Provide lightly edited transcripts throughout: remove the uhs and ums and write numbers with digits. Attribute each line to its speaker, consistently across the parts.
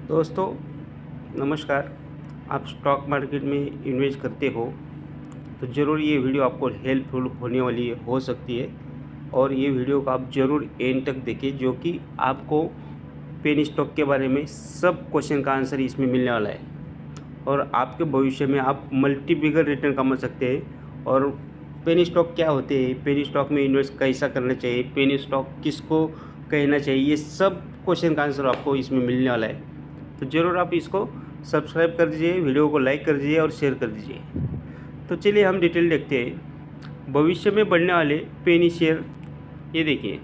Speaker 1: दोस्तों नमस्कार। आप स्टॉक मार्केट में इन्वेस्ट करते हो तो ज़रूर ये वीडियो आपको हेल्पफुल होने वाली हो सकती है और ये वीडियो को आप ज़रूर एंड तक देखें, जो कि आपको पेनी स्टॉक के बारे में सब क्वेश्चन का आंसर इसमें मिलने वाला है और आपके भविष्य में आप मल्टीपिकल रिटर्न कमा सकते हैं। और पेनी स्टॉक क्या होते हैं, पेनी स्टॉक में इन्वेस्ट कैसा करना चाहिए, पेनी स्टॉक किसको कहना चाहिए, ये सब क्वेश्चन का आंसर आपको इसमें मिलने वाला है। तो ज़रूर आप इसको सब्सक्राइब कर दीजिए, वीडियो को लाइक कर दीजिए और शेयर कर दीजिए। तो चलिए हम डिटेल देखते हैं भविष्य में बढ़ने वाले पेनी शेयर। ये देखिए।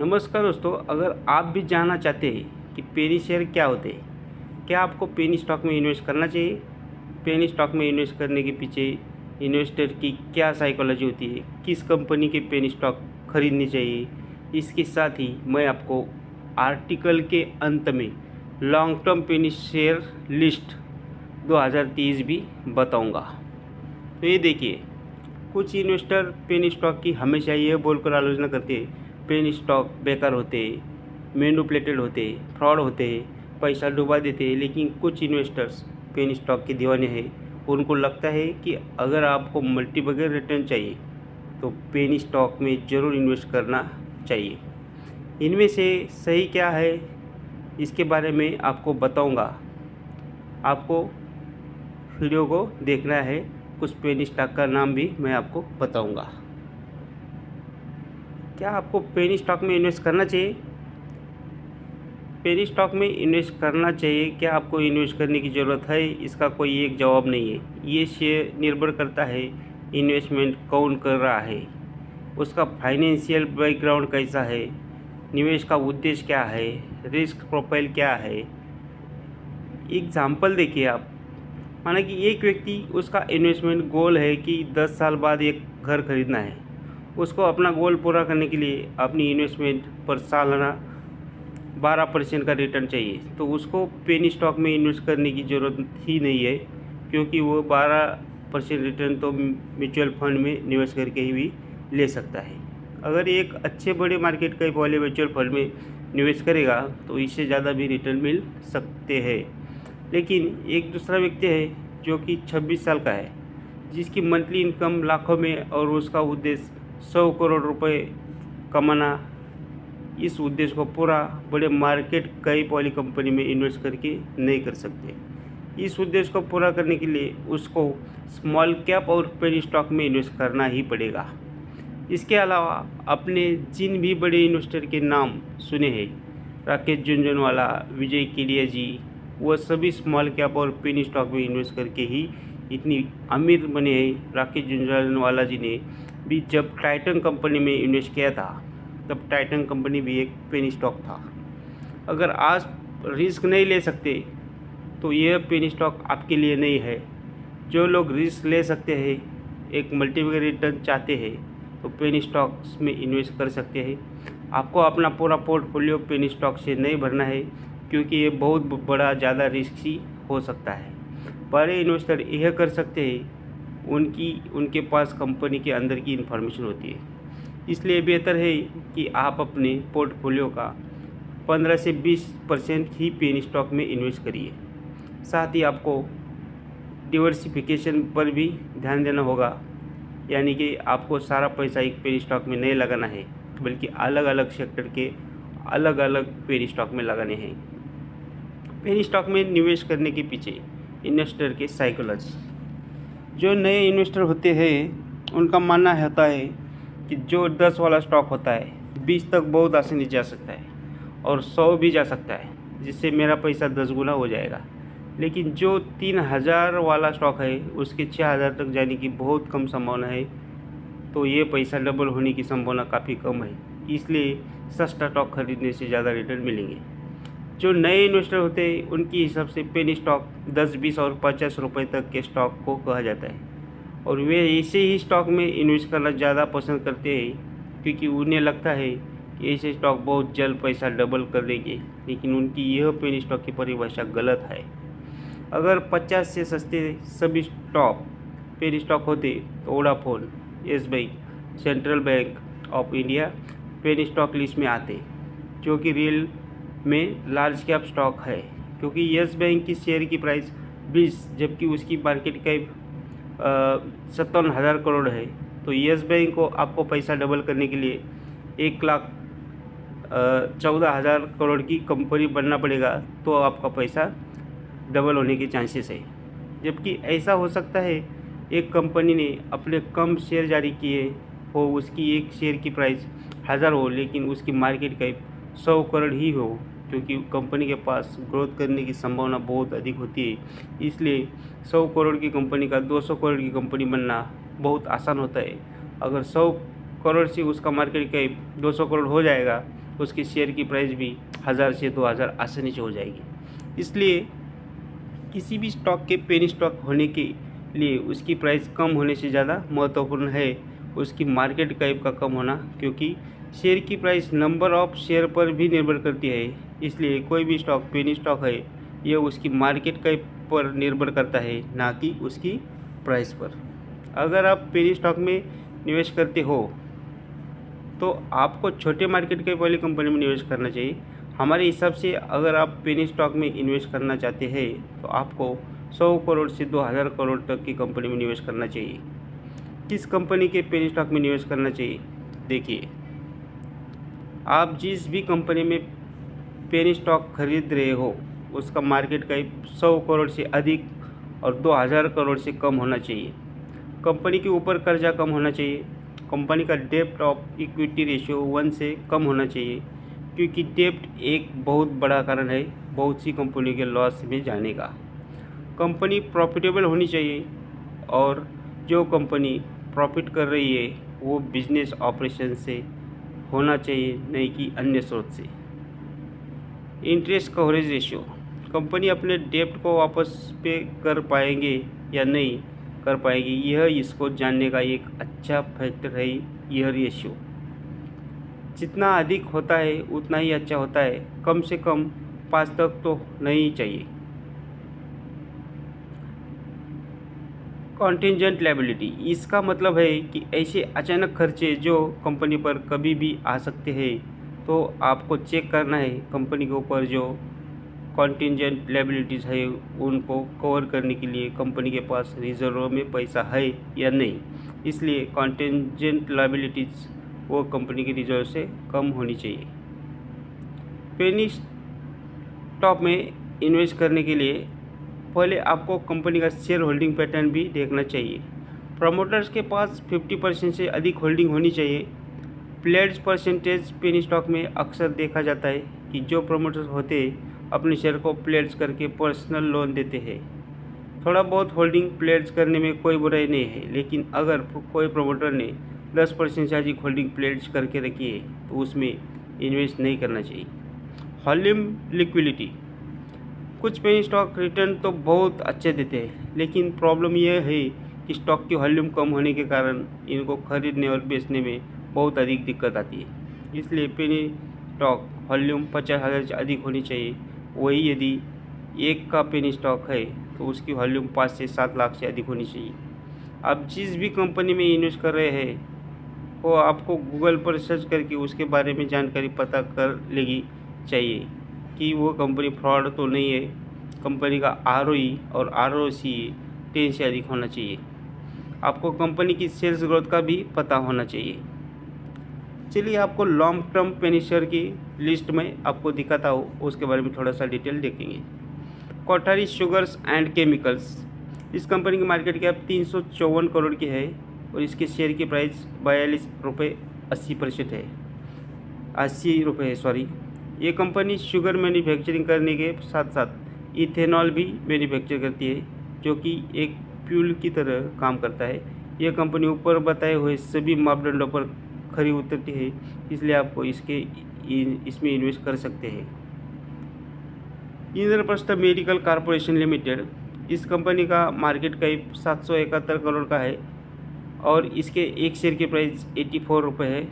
Speaker 1: नमस्कार दोस्तों, अगर आप भी जानना चाहते हैं कि पेनी शेयर क्या होते हैं, क्या आपको पेनी स्टॉक में इन्वेस्ट करना चाहिए, पेनी स्टॉक में इन्वेस्ट करने के पीछे इन्वेस्टर की क्या साइकोलॉजी होती है, किस कंपनी के पेनी स्टॉक खरीदनी चाहिए, इसके साथ ही मैं आपको आर्टिकल के अंत में लॉन्ग टर्म पेनी शेयर लिस्ट 2030 भी बताऊंगा। तो ये देखिए, कुछ इन्वेस्टर पेनी स्टॉक की हमेशा ये बोलकर आलोचना करते हैं पेनी स्टॉक बेकार होते, मैनिपुलेटेड होते, फ्रॉड होते, पैसा डुबा देते। लेकिन कुछ इन्वेस्टर्स पेनी स्टॉक के दीवाने हैं। उनको लगता है कि अगर आपको मल्टीपल रिटर्न चाहिए तो पेनी स्टॉक में ज़रूर इन्वेस्ट करना चाहिए। इनमें से सही क्या है इसके बारे में आपको बताऊंगा। आपको वीडियो को देखना है, कुछ पेनी स्टॉक का नाम भी मैं आपको बताऊंगा। क्या आपको पेनी स्टॉक में इन्वेस्ट करना चाहिए? पेनी स्टॉक में इन्वेस्ट करना चाहिए, क्या आपको इन्वेस्ट करने की ज़रूरत है? इसका कोई एक जवाब नहीं है। ये शेयर निर्भर करता है इन्वेस्टमेंट कौन कर रहा है, उसका फाइनेंशियल बैकग्राउंड कैसा है, निवेश का उद्देश्य क्या है, रिस्क प्रोफाइल क्या है। एग्जाम्पल देखिए आप, माना कि एक व्यक्ति, उसका इन्वेस्टमेंट गोल है कि 10 साल बाद एक घर खरीदना है। उसको अपना गोल पूरा करने के लिए अपनी इन्वेस्टमेंट पर सालाना 12% का रिटर्न चाहिए, तो उसको पेनी स्टॉक में इन्वेस्ट करने की ज़रूरत ही नहीं है, क्योंकि वो 12% रिटर्न तो म्यूचुअल फंड में निवेश करके ही भी ले सकता है। अगर एक अच्छे बड़े मार्केट के वाले म्यूचुअल फंड में निवेश करेगा तो इससे ज़्यादा भी रिटर्न मिल सकते हैं। लेकिन एक दूसरा व्यक्ति है जो कि 26 साल का है, जिसकी मंथली इनकम लाखों में और उसका उद्देश्य 100 करोड़ रुपए कमाना, इस उद्देश्य को पूरा बड़े मार्केट कई वाली कंपनी में इन्वेस्ट करके नहीं कर सकते। इस उद्देश्य को पूरा करने के लिए उसको स्मॉल कैप और पेनी स्टॉक में इन्वेस्ट करना ही पड़ेगा। इसके अलावा आपने जिन भी बड़े इन्वेस्टर के नाम सुने हैं, राकेश झुनझुनवाला, विजय केडिया जी, वह सभी स्मॉल कैप और पेनी स्टॉक में इन्वेस्ट करके ही इतनी अमीर बने हैं। राकेश झुनझुनवाला जी ने भी जब टाइटन कंपनी में इन्वेस्ट किया था, तब टाइटन कंपनी भी एक पेनी स्टॉक था। अगर आज रिस्क नहीं ले सकते तो यह पेनी स्टॉक आपके लिए नहीं है। जो लोग रिस्क ले सकते हैं, एक मल्टीपल रिटर्न चाहते हैं, तो पेनी स्टॉक्स में इन्वेस्ट कर सकते हैं। आपको अपना पूरा पोर्टफोलियो पेनी स्टॉक से नहीं भरना है, क्योंकि ये बहुत बड़ा ज़्यादा रिस्की हो सकता है। बड़े इन्वेस्टर यह कर सकते हैं, उनके पास कंपनी के अंदर की इन्फॉर्मेशन होती है। इसलिए बेहतर है कि आप अपने पोर्टफोलियो का 15 से 20% ही पेनी स्टॉक में इन्वेस्ट करिए। साथ ही आपको डिवर्सिफिकेशन पर भी ध्यान देना होगा, यानी कि आपको सारा पैसा एक पेनी स्टॉक में नहीं लगाना है, बल्कि अलग अलग सेक्टर के अलग अलग पेनी स्टॉक में लगाने हैं। पेनी स्टॉक में निवेश करने के पीछे इन्वेस्टर के साइकोलॉजी। जो नए इन्वेस्टर होते हैं उनका मानना होता है कि जो 10 वाला स्टॉक होता है 20 तक बहुत आसानी जा सकता है और 100 भी जा सकता है, जिससे मेरा पैसा 10 गुना हो जाएगा। लेकिन जो 3000 वाला स्टॉक है उसके 6000 तक जाने की बहुत कम संभावना है, तो ये पैसा डबल होने की संभावना काफ़ी कम है। इसलिए सस्ता स्टॉक खरीदने से ज़्यादा रिटर्न मिलेंगे। जो नए इन्वेस्टर होते हैं उनके हिसाब से पेनी स्टॉक 10, 20 और 50 रुपये तक के स्टॉक को कहा जाता है, और वे ऐसे ही स्टॉक में इन्वेस्ट करना ज़्यादा पसंद करते हैं, क्योंकि उन्हें लगता है कि ऐसे स्टॉक बहुत जल्द पैसा डबल कर देंगे। लेकिन उनकी यह पेनी स्टॉक की परिभाषा गलत है। अगर 50 से सस्ते सभी स्टॉक पेनी स्टॉक होते तो Vodafone, SBI, central bank of India penny stock list में आते, जो कि रियल में लार्ज कैप स्टॉक है, क्योंकि यस बैंक की शेयर की प्राइस 20 जबकि उसकी मार्केट कैप 57,000 करोड़ है। तो यस बैंक को आपको पैसा डबल करने के लिए 1,14,000 करोड़ की कंपनी बनना पड़ेगा, तो आपका पैसा डबल होने के चांसेस है। जबकि ऐसा हो सकता है एक कंपनी ने अपने कम शेयर जारी किए हो, उसकी एक शेयर की प्राइस 1000 हो लेकिन उसकी मार्केट कैप 100 करोड़ ही हो, क्योंकि कंपनी के पास ग्रोथ करने की संभावना बहुत अधिक होती है। इसलिए 100 करोड़ की कंपनी का 200 करोड़ की कंपनी बनना बहुत आसान होता है। अगर 100 करोड़ से उसका मार्केट कैप 200 करोड़ हो जाएगा, उसकी शेयर की प्राइस भी 1000 से 2000 आसानी से हो जाएगी। इसलिए किसी भी स्टॉक के पेनी स्टॉक होने के लिए उसकी प्राइस कम होने से ज़्यादा महत्वपूर्ण है उसकी मार्केट कैप का कम होना, क्योंकि शेयर की प्राइस नंबर ऑफ शेयर पर भी निर्भर करती है। इसलिए कोई भी स्टॉक पेनी स्टॉक है, यह उसकी मार्केट कैप पर निर्भर करता है, ना कि उसकी प्राइस पर। अगर आप पेनी स्टॉक में निवेश करते हो तो आपको छोटे मार्केट कैप वाली कंपनी में निवेश करना चाहिए। हमारे हिसाब से अगर आप पेनी स्टॉक में इन्वेस्ट करना चाहते हैं तो आपको 100 करोड़ से 2000 करोड़ तक की कंपनी में निवेश करना चाहिए। किस कंपनी के पेनी स्टॉक में निवेश करना चाहिए? देखिए, आप जिस भी कंपनी में पेनी स्टॉक खरीद रहे हो उसका मार्केट कैप 100 करोड़ से अधिक और 2000 करोड़ से कम होना चाहिए। कंपनी के ऊपर कर्जा कम होना चाहिए। कंपनी का डेब्ट ऑफ इक्विटी रेशियो 1 से कम होना चाहिए, क्योंकि डेब्ट एक बहुत बड़ा कारण है बहुत सी कंपनी के लॉस में जाने का। कंपनी प्रॉफिटेबल होनी चाहिए, और जो कंपनी प्रॉफिट कर रही है वो बिजनेस ऑपरेशन से होना चाहिए, नहीं कि अन्य स्रोत से। इंटरेस्ट कवरेज रेशियो, कंपनी अपने डेब्ट को वापस पे कर पाएंगे या नहीं कर पाएगी, यह इसको जानने का एक अच्छा फैक्टर है। यह रेशियो जितना अधिक होता है उतना ही अच्छा होता है, कम से कम 5 तक तो नहीं चाहिए। कॉन्टिजेंट लायबिलिटी, इसका मतलब है कि ऐसे अचानक खर्चे जो कंपनी पर कभी भी आ सकते हैं, तो आपको चेक करना है कंपनी के ऊपर जो कॉन्टिजेंट लायबिलिटीज़ है उनको कवर करने के लिए कंपनी के पास रिजर्व में पैसा है या नहीं। इसलिए कॉन्टिजेंट लायबिलिटीज़ वो कंपनी की रिजर्व से कम होनी चाहिए। पेनी स्टॉक में इन्वेस्ट करने के लिए पहले आपको कंपनी का शेयर होल्डिंग पैटर्न भी देखना चाहिए। प्रमोटर्स के पास 50% से अधिक होल्डिंग होनी चाहिए। प्लेड्स परसेंटेज पेनी स्टॉक में अक्सर देखा जाता है कि जो प्रमोटर्स होते हैं अपने शेयर को प्लेड्स करके पर्सनल लोन देते हैं। थोड़ा बहुत होल्डिंग प्लेड्स करने में कोई बुराई नहीं है, लेकिन अगर कोई प्रमोटर ने 10% से अधिक होल्डिंग प्लेड्स करके रखी है तो उसमें इन्वेस्ट नहीं करना चाहिए। वॉल्यूम लिक्विडिटी, कुछ पेनी स्टॉक रिटर्न तो बहुत अच्छे देते हैं, लेकिन प्रॉब्लम यह है कि स्टॉक की वॉल्यूम कम होने के कारण इनको खरीदने और बेचने में बहुत अधिक दिक्कत आती है। इसलिए पेनी स्टॉक वॉल्यूम 50,000 से अधिक होनी चाहिए। वही यदि एक का पेनी स्टॉक है तो उसकी वॉल्यूम 5 से 7 लाख से अधिक होनी चाहिए। आप जिस भी कंपनी में इन्वेस्ट कर रहे हैं वो आपको गूगल पर सर्च करके उसके बारे में जानकारी पता कर लेगी चाहिए कि वो कंपनी फ्रॉड तो नहीं है। कंपनी का ROE और ROCE 10 से अधिक होना चाहिए। आपको कंपनी की सेल्स ग्रोथ का भी पता होना चाहिए। चलिए आपको लॉन्ग टर्म पेनी शेयर की लिस्ट में आपको दिखाता हूँ, उसके बारे में थोड़ा सा डिटेल देखेंगे। कोठारी शुगर्स एंड केमिकल्स, इस कंपनी की मार्केट कैप 354 करोड़ की है और इसके शेयर की प्राइस 42 रुपये 80% है 80 रुपये है सॉरी। ये कंपनी शुगर मैन्युफैक्चरिंग करने के साथ साथ इथेनॉल भी मैन्युफैक्चर करती है, जो कि एक फ्यूल की तरह काम करता है। यह कंपनी ऊपर बताए हुए सभी मापदंडों पर खरी उतरती है, इसलिए आपको इसमें इन्वेस्ट कर सकते हैं। इंद्रप्रस्थ मेडिकल कॉरपोरेशन लिमिटेड, इस कंपनी का मार्केट कैप 771 करोड़ का है और इसके एक शेयर की प्राइस 84 रुपये है।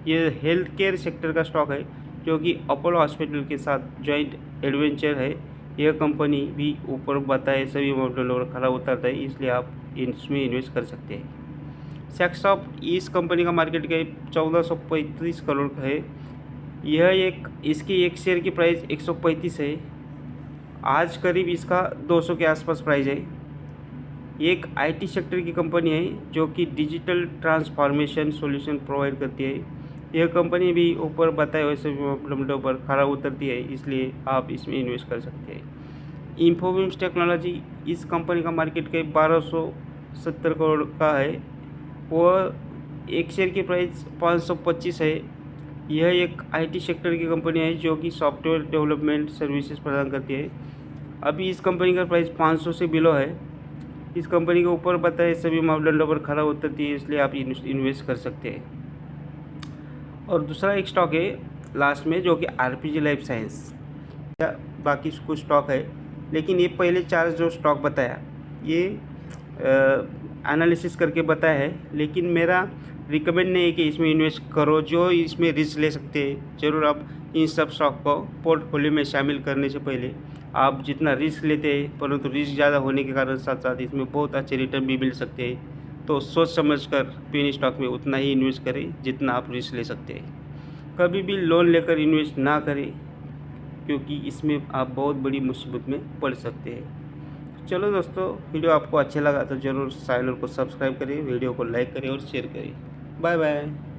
Speaker 1: यह हेल्थ केयर सेक्टर का स्टॉक है जो कि अपोलो हॉस्पिटल के साथ जॉइंट एडवेंचर है। यह कंपनी भी ऊपर बताए सभी मापदंडों पर खरा उतरता है, इसलिए आप इसमें इन्वेस्ट कर सकते हैं। सेक्सॉफ्ट, इस कंपनी का मार्केट कैप 1435 करोड़ का है। इसकी एक शेयर की प्राइस 135 है। आज करीब इसका 200 के आसपास प्राइस है। ये एक आईटी सेक्टर की कंपनी है जो कि डिजिटल ट्रांसफॉर्मेशन सॉल्यूशन प्रोवाइड करती है। यह कंपनी भी ऊपर बताए हुए सभी मापदंडों पर खरा उतरती है, इसलिए आप इसमें इन्वेस्ट कर सकते हैं। इन्फोबिम्स टेक्नोलॉजी, इस कंपनी का मार्केट कैप 1270 करोड़ का है। वह एक शेयर की प्राइस 525 है। यह एक आईटी सेक्टर की कंपनी है जो कि सॉफ्टवेयर डेवलपमेंट सर्विसेज प्रदान करती है। अभी इस कंपनी का प्राइस 500 से बिलो है। इस कंपनी के ऊपर बताए सभी मापदंडों पर खरा उतरती है, इसलिए आप इन्वेस्ट कर सकते हैं। और दूसरा एक स्टॉक है लास्ट में, जो कि आरपीजी लाइफ साइंस या बाकी कुछ स्टॉक है, लेकिन ये पहले 4 जो स्टॉक बताया ये एनालिसिस करके बताया है, लेकिन मेरा रिकमेंड नहीं है कि इसमें इन्वेस्ट करो। जो इसमें रिस्क ले सकते हैं, ज़रूर आप इन सब स्टॉक को पोर्टफोलियो में शामिल करने से पहले आप जितना रिस्क लेते हैं, परंतु रिस्क ज़्यादा होने के कारण साथ साथ इसमें बहुत अच्छे रिटर्न भी मिल सकते हैं, तो सोच समझकर पेनी स्टॉक में उतना ही इन्वेस्ट करें जितना आप रिस्क ले सकते हैं। कभी भी लोन लेकर इन्वेस्ट ना करें, क्योंकि इसमें आप बहुत बड़ी मुसीबत में पड़ सकते हैं। चलो दोस्तों, वीडियो आपको अच्छा लगा तो ज़रूर चैनल को सब्सक्राइब करें, वीडियो को लाइक करें और शेयर करें। Bye bye.